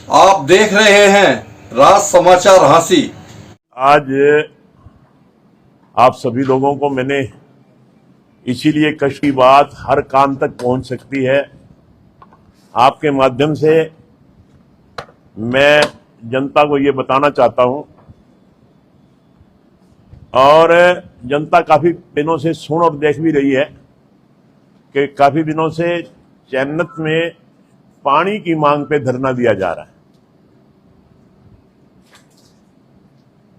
आप देख रहे हैं राज समाचार हांसी। आज आप सभी लोगों को मैंने इसीलिए कष्ट की बात हर कान तक पहुंच सकती है, आपके माध्यम से मैं जनता को ये बताना चाहता हूं और जनता काफी दिनों से सुन और देख भी रही है कि काफी दिनों से चैनत में पानी की मांग पे धरना दिया जा रहा है।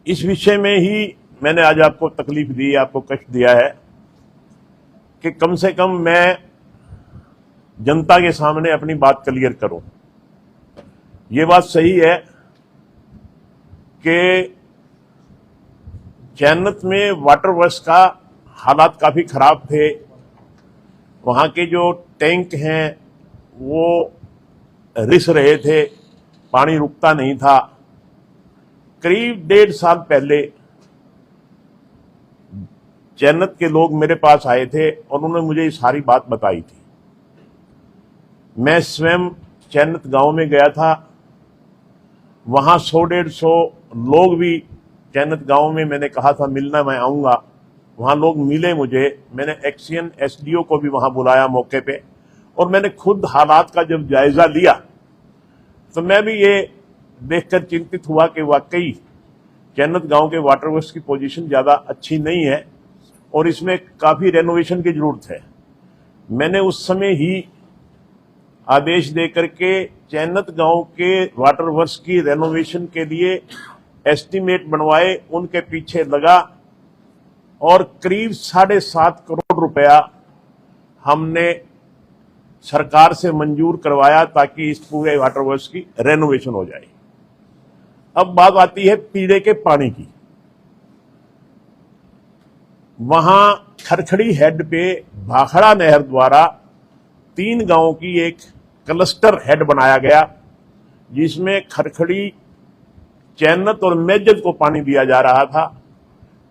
इस विषय में ही मैंने आज आपको तकलीफ दी, आपको कष्ट दिया है कि कम से कम मैं जनता के सामने अपनी बात क्लियर करूं। ये बात सही है कि चैनत में वाटर वर्क्स का हालात काफी खराब थे। वहां के जो टैंक हैं वो रिस रहे थे, पानी रुकता नहीं था। करीब 1.5 साल पहले चैनत के लोग मेरे पास आए थे और उन्होंने मुझे ये सारी बात बताई थी। मैं स्वयं चैनत गांव में गया था, वहां 100-150 लोग भी चैनत गांव में मैंने कहा था मिलना, मैं आऊंगा। वहां लोग मिले मुझे, मैंने एक्सियन एसडीओ को भी वहां बुलाया मौके पे और मैंने खुद हालात का जब जायजा लिया तो मैं भी ये देखकर चिंतित हुआ कि वाकई चैनत गांव के वाटर वर्क्स की पोजीशन ज्यादा अच्छी नहीं है और इसमें काफी रेनोवेशन की जरूरत है। मैंने उस समय ही आदेश देकर के चैनत गांव के वाटर वर्क्स की रेनोवेशन के लिए एस्टीमेट बनवाए, उनके पीछे लगा और करीब 7.5 करोड़ रुपया हमने सरकार से मंजूर करवाया ताकि इस पूरे वाटर वर्क्स की रेनोवेशन हो जाए। अब बात आती है पीने के पानी की। वहां खरखड़ी हेड पे भाखड़ा नहर द्वारा 3 गांवों की एक क्लस्टर हेड बनाया गया, जिसमें खरखड़ी, चैनत और मेजद को पानी दिया जा रहा था।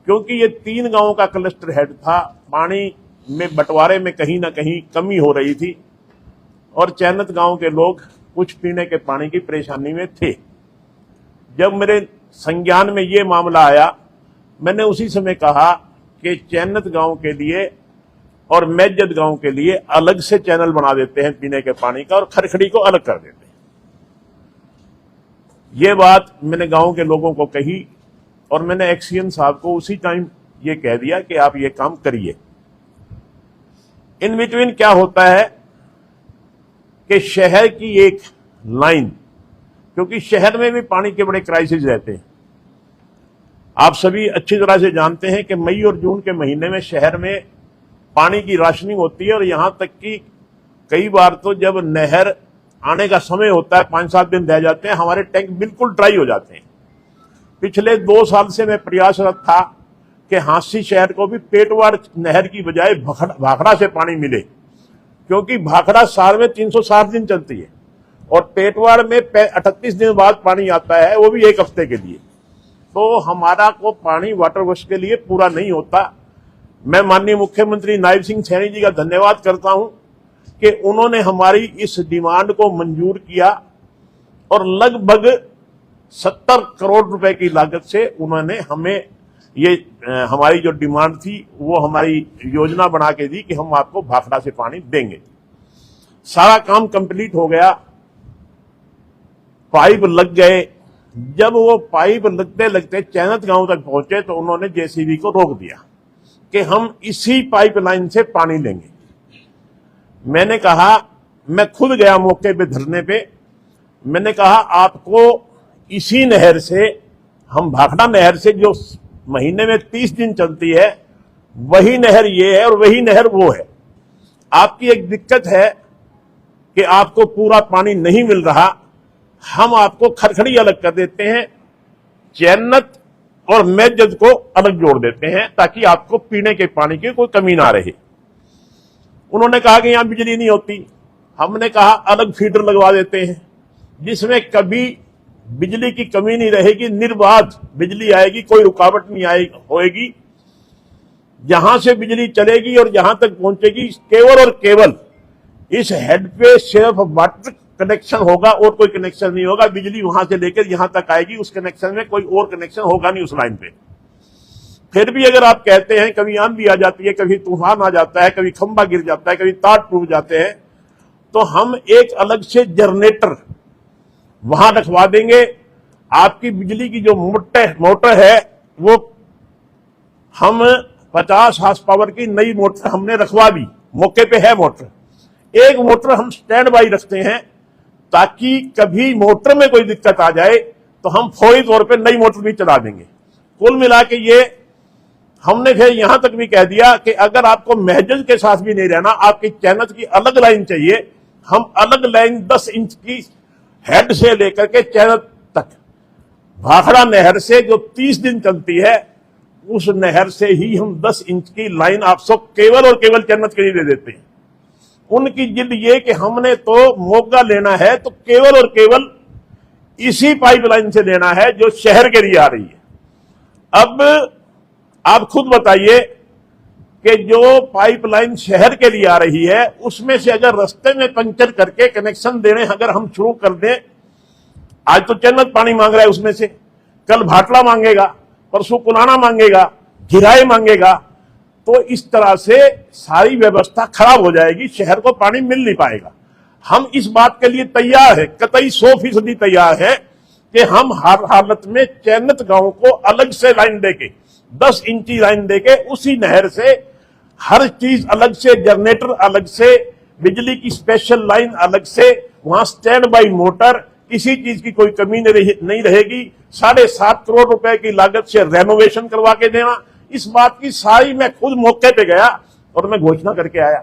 क्योंकि ये 3 गांवों का क्लस्टर हेड था, पानी में बंटवारे में कहीं ना कहीं कमी हो रही थी और चैनत गांव के लोग कुछ पीने के पानी की परेशानी में थे। जब मेरे संज्ञान में ये मामला आया, मैंने उसी समय कहा कि चैनत गांव के लिए और मेजद गांव के लिए अलग से चैनल बना देते हैं पीने के पानी का और खरखड़ी को अलग कर देते हैं। ये बात मैंने गांव के लोगों को कही और मैंने एक्सियन साहब को उसी टाइम ये कह दिया कि आप ये काम करिए। इन बिटवीन क्या होता है कि शहर की एक लाइन, क्योंकि शहर में भी पानी के बड़े क्राइसिस रहते हैं। आप सभी अच्छी तरह से जानते हैं कि मई और जून के महीने में शहर में पानी की राशनिंग होती है और यहां तक कि कई बार तो जब नहर आने का समय होता है, 5-7 दिन रह जाते हैं, हमारे टैंक बिल्कुल ड्राई हो जाते हैं। पिछले 2 साल से मैं प्रयासरत था कि हांसी शहर को भी पेटवाड़ नहर की बजाय भाखड़ा से पानी मिले, क्योंकि भाखड़ा साल में 360 दिन चलती है और पेटवाड़ में 38 दिन बाद पानी आता है, वो भी 1 हफ्ते के लिए। तो हमारा को पानी वाटर वर्क्स के लिए पूरा नहीं होता। मैं माननीय मुख्यमंत्री नायब सिंह सैनी जी का धन्यवाद करता हूं कि उन्होंने हमारी इस डिमांड को मंजूर किया और लगभग 70 करोड़ रुपए की लागत से उन्होंने हमें ये हमारी जो डिमांड थी वो हमारी योजना बना के दी कि हम आपको भाखड़ा से पानी देंगे। सारा काम कंप्लीट हो गया, पाइप लग गए। जब वो पाइप लगते लगते चैनत गांव तक पहुंचे तो उन्होंने जेसीबी को रोक दिया कि हम इसी पाइपलाइन से पानी लेंगे। मैंने कहा, मैं खुद गया मौके पे धरने पे, मैंने कहा आपको इसी नहर से, हम भाखड़ा नहर से जो महीने में 30 दिन चलती है, वही नहर ये है और वही नहर वो है। आपकी एक दिक्कत है कि आपको पूरा पानी नहीं मिल रहा, हम आपको खरखड़ी अलग कर देते हैं, चैनत और मेजद को अलग जोड़ देते हैं ताकि आपको पीने के पानी की कोई कमी ना रहे। उन्होंने कहा कि यहां बिजली नहीं होती। हमने कहा अलग फीडर लगवा देते हैं जिसमें कभी बिजली की कमी नहीं रहेगी, निर्बाध बिजली आएगी, कोई रुकावट नहीं आएगी होएगी। जहां से बिजली चलेगी और जहां तक पहुंचेगी केवल और केवल इस हेड पे सिर्फ वाटर कनेक्शन होगा और कोई कनेक्शन नहीं होगा। बिजली वहां से लेकर यहां तक आएगी, उस कनेक्शन में कोई और कनेक्शन होगा नहीं उस लाइन पे। फिर भी अगर आप कहते हैं कभी आंधी आ जाती है, कभी तूफान आ जाता है, कभी खंभा गिर जाता है, कभी तार टूट जाते हैं, तो हम एक अलग से जनरेटर वहां रखवा देंगे। आपकी बिजली की जो मोटर है वो हम 50 हार्स पावर की नई मोटर हमने रखवा दी, मौके पे है मोटर। एक मोटर हम स्टैंड बाई रखते हैं ताकि कभी मोटर में कोई दिक्कत आ जाए तो हम फौरी तौर पे नई मोटर भी चला देंगे। कुल मिला के ये हमने फिर यहां तक भी कह दिया कि अगर आपको महजज के साथ भी नहीं रहना, आपकी चैनत की अलग लाइन चाहिए, हम अलग लाइन 10 इंच की हेड से लेकर के चैनत तक भाखड़ा नहर से जो 30 दिन चलती है, उस नहर से ही हम 10 इंच की लाइन आपको केवल और केवल चैनत के लिए दे देते हैं। उनकी जिद ये कि हमने तो मौका लेना है तो केवल और केवल इसी पाइपलाइन से लेना है जो शहर के लिए आ रही है। अब आप खुद बताइए कि जो पाइपलाइन शहर के लिए आ रही है उसमें से अगर रास्ते में पंचर करके कनेक्शन देने अगर हम शुरू कर दें, आज तो चन्नत पानी मांग रहा है उसमें से, कल भाटला मांगेगा, परसों कुलाना मांगेगा, घिराई मांगेगा, तो इस तरह से सारी व्यवस्था खराब हो जाएगी, शहर को पानी मिल नहीं पाएगा। हम इस बात के लिए तैयार है, कतई 100% तैयार है कि हम हर हालत में चैनत गांव को अलग से लाइन देके 10 इंची लाइन देके उसी नहर से हर चीज अलग से, जनरेटर अलग से, बिजली की स्पेशल लाइन अलग से, वहां स्टैंड बाई मोटर, किसी चीज की कोई कमी नहीं रहेगी। 7.5 करोड़ रुपए की लागत से रेनोवेशन करवा के देना, इस बात की सारी मैं खुद मौके पे गया और मैं घोषणा करके आया।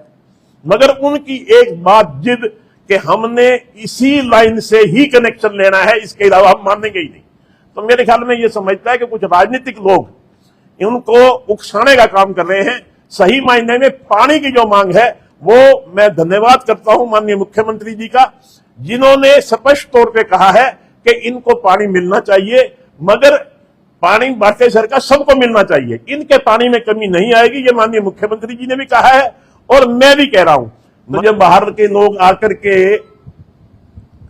मगर उनकी एक बात जिद कि हमने इसी लाइन से ही कनेक्शन लेना है, इसके अलावा हम मानेंगे ही नहीं। तो मेरे ख्याल में ये समझता है कि कुछ राजनीतिक लोग उनको उकसाने का काम कर रहे हैं। सही मायने में पानी की जो मांग है वो मैं धन्यवाद करता हूं माननीय मुख्यमंत्री जी का, जिन्होंने स्पष्ट तौर पे कहा है कि इनको पानी मिलना चाहिए, मगर पानी बाटे सर का सबको मिलना चाहिए, इनके पानी में कमी नहीं आएगी, ये माननीय मुख्यमंत्री जी ने भी कहा है और मैं भी कह रहा हूं। तो जब बाहर के लोग आकर के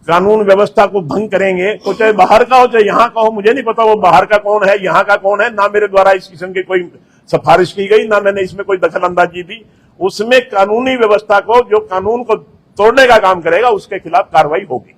कानून व्यवस्था को भंग करेंगे, तो चाहे बाहर का हो चाहे यहां का हो, मुझे नहीं पता वो बाहर का कौन है यहां का कौन है, ना मेरे द्वारा इस किस्म की कोई सिफारिश की गई, ना मैंने इसमें कोई दखल अंदाजी दी। उसमें कानूनी व्यवस्था को, जो कानून को तोड़ने का काम करेगा, उसके खिलाफ कार्रवाई होगी।